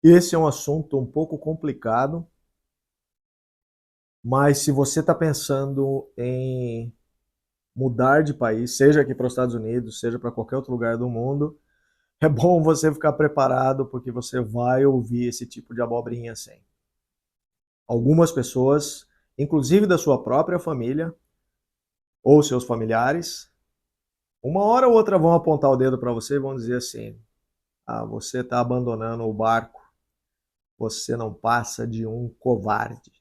Esse é um assunto um pouco complicado, mas se você está pensando em mudar de país, seja aqui para os Estados Unidos, seja para qualquer outro lugar do mundo, é bom você ficar preparado porque você vai ouvir esse tipo de abobrinha assim. Algumas pessoas, inclusive da sua própria família ou seus familiares, uma hora ou outra vão apontar o dedo para você e vão dizer assim: ah, você está abandonando o barco, você não passa de um covarde.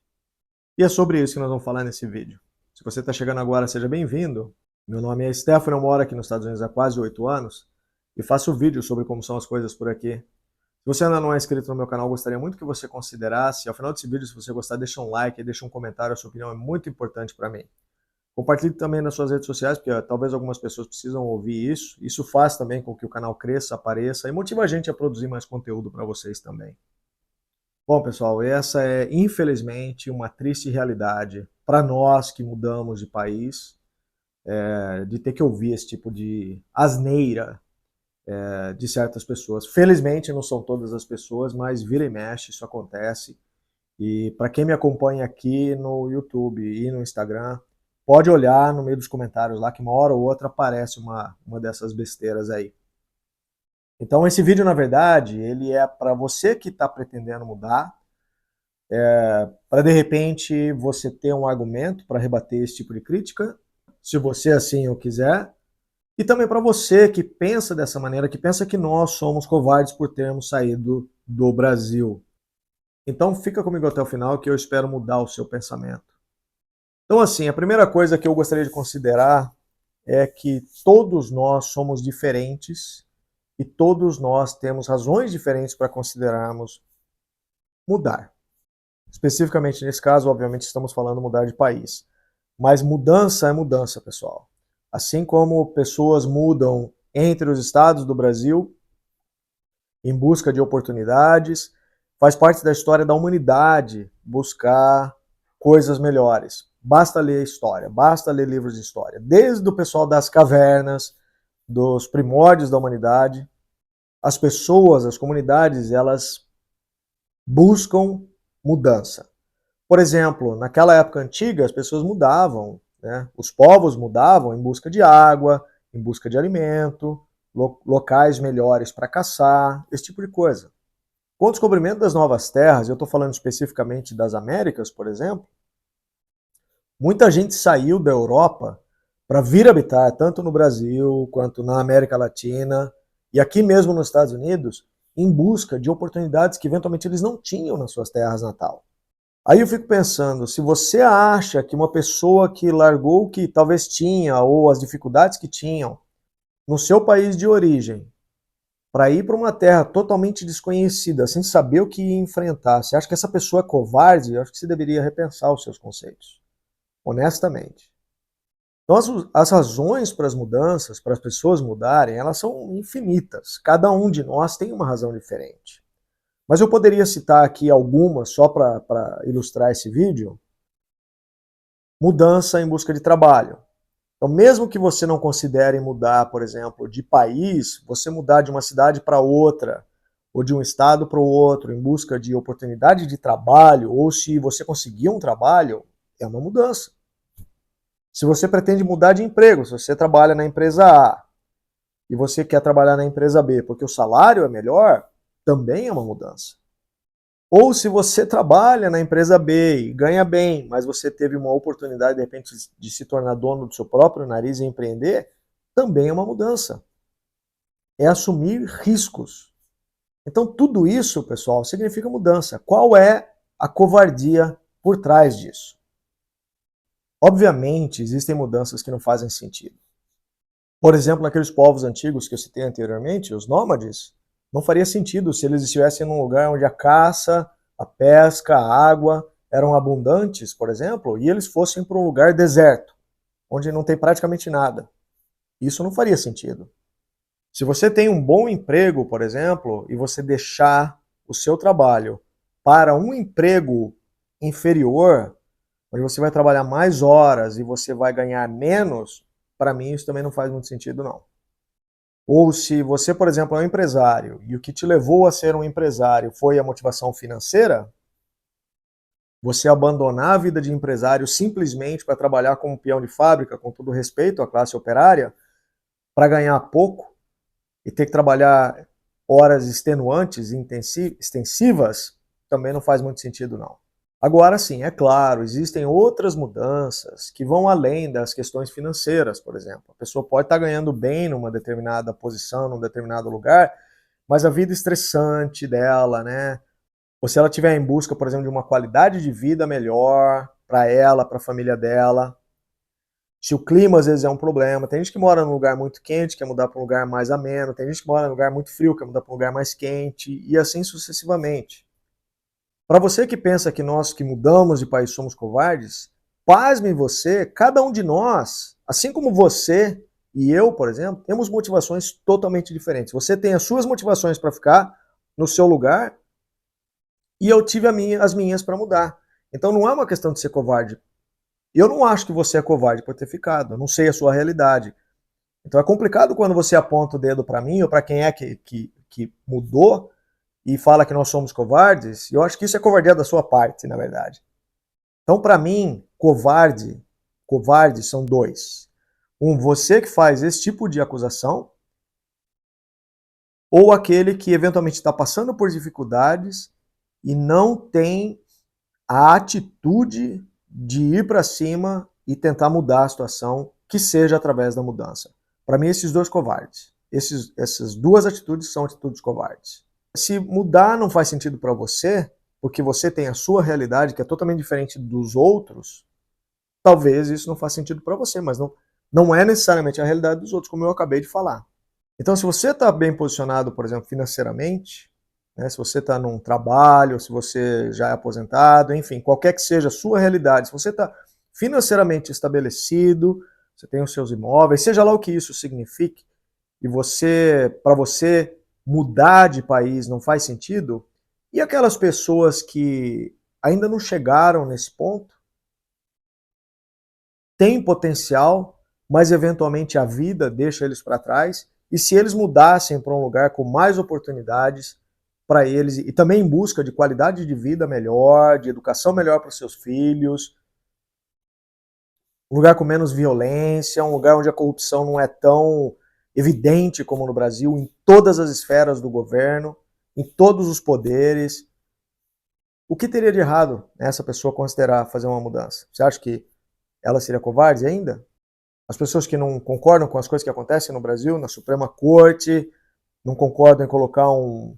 E é sobre isso que nós vamos falar nesse vídeo. Se você está chegando agora, seja bem-vindo. Meu nome é Stefano, eu moro aqui nos Estados Unidos há quase 8 anos e faço vídeos sobre como são as coisas por aqui. Se você ainda não é inscrito no meu canal, gostaria muito que você considerasse. Ao final desse vídeo, se você gostar, deixa um like e deixa um comentário, a sua opinião é muito importante para mim. Compartilhe também nas suas redes sociais, porque talvez algumas pessoas precisam ouvir isso. Isso faz também com que o canal cresça, apareça e motiva a gente a produzir mais conteúdo para vocês também. Bom, pessoal, essa é infelizmente uma triste realidade para nós que mudamos de país, de ter que ouvir esse tipo de asneira de certas pessoas. Felizmente não são todas as pessoas, mas vira e mexe, isso acontece. E para quem me acompanha aqui no YouTube e no Instagram, pode olhar no meio dos comentários lá que uma hora ou outra aparece uma dessas besteiras aí. Então esse vídeo, na verdade, ele é para você que está pretendendo mudar, para de repente você ter um argumento para rebater esse tipo de crítica, se você assim o quiser, e também para você que pensa dessa maneira, que pensa que nós somos covardes por termos saído do Brasil. Então fica comigo até o final que eu espero mudar o seu pensamento. Então assim, a primeira coisa que eu gostaria de considerar é que todos nós somos diferentes e todos nós temos razões diferentes para considerarmos mudar. Especificamente nesse caso, obviamente, estamos falando mudar de país. Mas mudança é mudança, pessoal. Assim como pessoas mudam entre os estados do Brasil em busca de oportunidades, faz parte da história da humanidade buscar coisas melhores. Basta ler história, basta ler livros de história. Desde o pessoal das cavernas, dos primórdios da humanidade, as pessoas, as comunidades, elas buscam mudança. Por exemplo, naquela época antiga, as pessoas mudavam, né? Os povos mudavam em busca de água, em busca de alimento, locais melhores para caçar, esse tipo de coisa. Com o descobrimento das novas terras, eu estou falando especificamente das Américas, por exemplo, muita gente saiu da Europa para vir habitar tanto no Brasil quanto na América Latina e aqui mesmo nos Estados Unidos em busca de oportunidades que eventualmente eles não tinham nas suas terras natal. Aí eu fico pensando, se você acha que uma pessoa que largou o que talvez tinha ou as dificuldades que tinham no seu país de origem para ir para uma terra totalmente desconhecida, sem saber o que ia enfrentar, você acha que essa pessoa é covarde? Eu acho que você deveria repensar os seus conceitos, honestamente. Então, as razões para as mudanças, para as pessoas mudarem, elas são infinitas. Cada um de nós tem uma razão diferente. Mas eu poderia citar aqui algumas só para ilustrar esse vídeo. Mudança em busca de trabalho. Então, mesmo que você não considere mudar, por exemplo, de país, você mudar de uma cidade para outra, ou de um estado para o outro, em busca de oportunidade de trabalho, ou se você conseguir um trabalho, é uma mudança. Se você pretende mudar de emprego, se você trabalha na empresa A e você quer trabalhar na empresa B porque o salário é melhor, também é uma mudança. Ou se você trabalha na empresa B e ganha bem, mas você teve uma oportunidade, de repente, de se tornar dono do seu próprio nariz e empreender, também é uma mudança. É assumir riscos. Então, tudo isso, pessoal, significa mudança. Qual é a covardia por trás disso? Obviamente, existem mudanças que não fazem sentido. Por exemplo, naqueles povos antigos que eu citei anteriormente, os nômades, não faria sentido se eles estivessem num lugar onde a caça, a pesca, a água eram abundantes, por exemplo, e eles fossem para um lugar deserto, onde não tem praticamente nada. Isso não faria sentido. Se você tem um bom emprego, por exemplo, e você deixar o seu trabalho para um emprego inferior, onde você vai trabalhar mais horas e você vai ganhar menos, para mim isso também não faz muito sentido, não. Ou se você, por exemplo, é um empresário e o que te levou a ser um empresário foi a motivação financeira, você abandonar a vida de empresário simplesmente para trabalhar como peão de fábrica, com todo respeito à classe operária, para ganhar pouco e ter que trabalhar horas extenuantes, extensivas, também não faz muito sentido, não. Agora sim, é claro, existem outras mudanças que vão além das questões financeiras, por exemplo. A pessoa pode estar ganhando bem numa determinada posição, num determinado lugar, mas a vida estressante dela, né? Ou se ela estiver em busca, por exemplo, de uma qualidade de vida melhor para ela, para a família dela. Se o clima às vezes é um problema, tem gente que mora num lugar muito quente, quer mudar para um lugar mais ameno, tem gente que mora num lugar muito frio, quer mudar para um lugar mais quente, e assim sucessivamente. Para você que pensa que nós que mudamos de país somos covardes, pasme você, cada um de nós, assim como você e eu, por exemplo, temos motivações totalmente diferentes. Você tem as suas motivações para ficar no seu lugar e eu tive as minhas para mudar. Então não é uma questão de ser covarde. Eu não acho que você é covarde por ter ficado, eu não sei a sua realidade. Então é complicado quando você aponta o dedo para mim ou para quem é que mudou e fala que nós somos covardes. E eu acho que isso é covardia da sua parte, na verdade. Então, para mim, covarde são dois. Um, você que faz esse tipo de acusação, ou aquele que eventualmente está passando por dificuldades e não tem a atitude de ir para cima e tentar mudar a situação, que seja através da mudança. Para mim, esses dois covardes. Essas duas atitudes são atitudes covardes. Se mudar não faz sentido para você, porque você tem a sua realidade que é totalmente diferente dos outros, talvez isso não faça sentido para você, mas não é necessariamente a realidade dos outros, como eu acabei de falar. Então, se você está bem posicionado, por exemplo, financeiramente, né, se você está num trabalho, se você já é aposentado, enfim, qualquer que seja a sua realidade, se você está financeiramente estabelecido, você tem os seus imóveis, seja lá o que isso signifique, e para você mudar de país não faz sentido, e aquelas pessoas que ainda não chegaram nesse ponto, têm potencial, mas eventualmente a vida deixa eles para trás, e se eles mudassem para um lugar com mais oportunidades para eles, e também em busca de qualidade de vida melhor, de educação melhor para os seus filhos, um lugar com menos violência, um lugar onde a corrupção não é tão evidente como no Brasil, em todas as esferas do governo, em todos os poderes. O que teria de errado nessa pessoa considerar fazer uma mudança? Você acha que ela seria covarde ainda? As pessoas que não concordam com as coisas que acontecem no Brasil, na Suprema Corte, não concordam em colocar um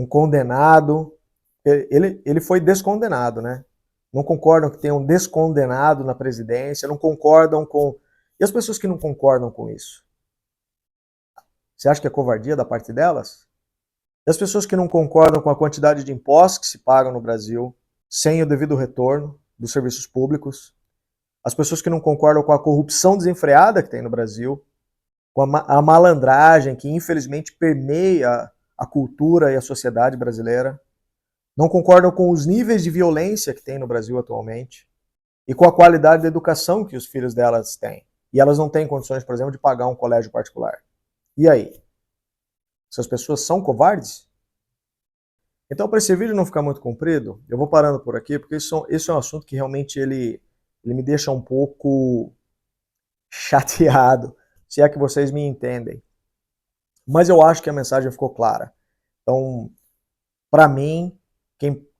condenado. Ele foi descondenado, né? Não concordam que tenha um descondenado na presidência, não concordam com. E as pessoas que não concordam com isso? Você acha que é covardia da parte delas? E as pessoas que não concordam com a quantidade de impostos que se pagam no Brasil, sem o devido retorno dos serviços públicos? As pessoas que não concordam com a corrupção desenfreada que tem no Brasil, com a malandragem que infelizmente permeia a cultura e a sociedade brasileira, não concordam com os níveis de violência que tem no Brasil atualmente e com a qualidade da educação que os filhos delas têm. E elas não têm condições, por exemplo, de pagar um colégio particular. E aí? Essas pessoas são covardes? Então, para esse vídeo não ficar muito comprido, eu vou parando por aqui, porque esse é um assunto que realmente ele me deixa um pouco chateado, se é que vocês me entendem. Mas eu acho que a mensagem ficou clara. Então, para mim,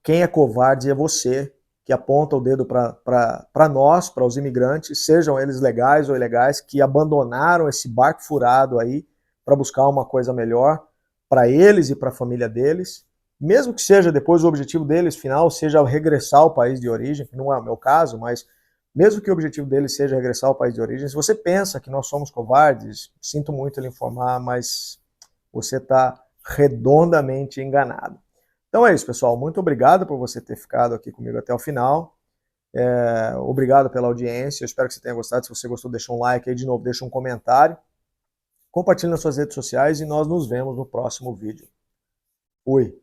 quem é covarde é você, que aponta o dedo para nós, para os imigrantes, sejam eles legais ou ilegais, que abandonaram esse barco furado aí para buscar uma coisa melhor para eles e para a família deles, mesmo que seja depois o objetivo deles final seja regressar ao país de origem, que não é o meu caso, mas mesmo que o objetivo deles seja regressar ao país de origem, se você pensa que nós somos covardes, sinto muito lhe informar, mas você está redondamente enganado. Então é isso, pessoal. Muito obrigado por você ter ficado aqui comigo até o final. Obrigado pela audiência. Eu espero que você tenha gostado. Se você gostou, deixa um like aí de novo, deixa um comentário. Compartilhe nas suas redes sociais e nós nos vemos no próximo vídeo. Fui!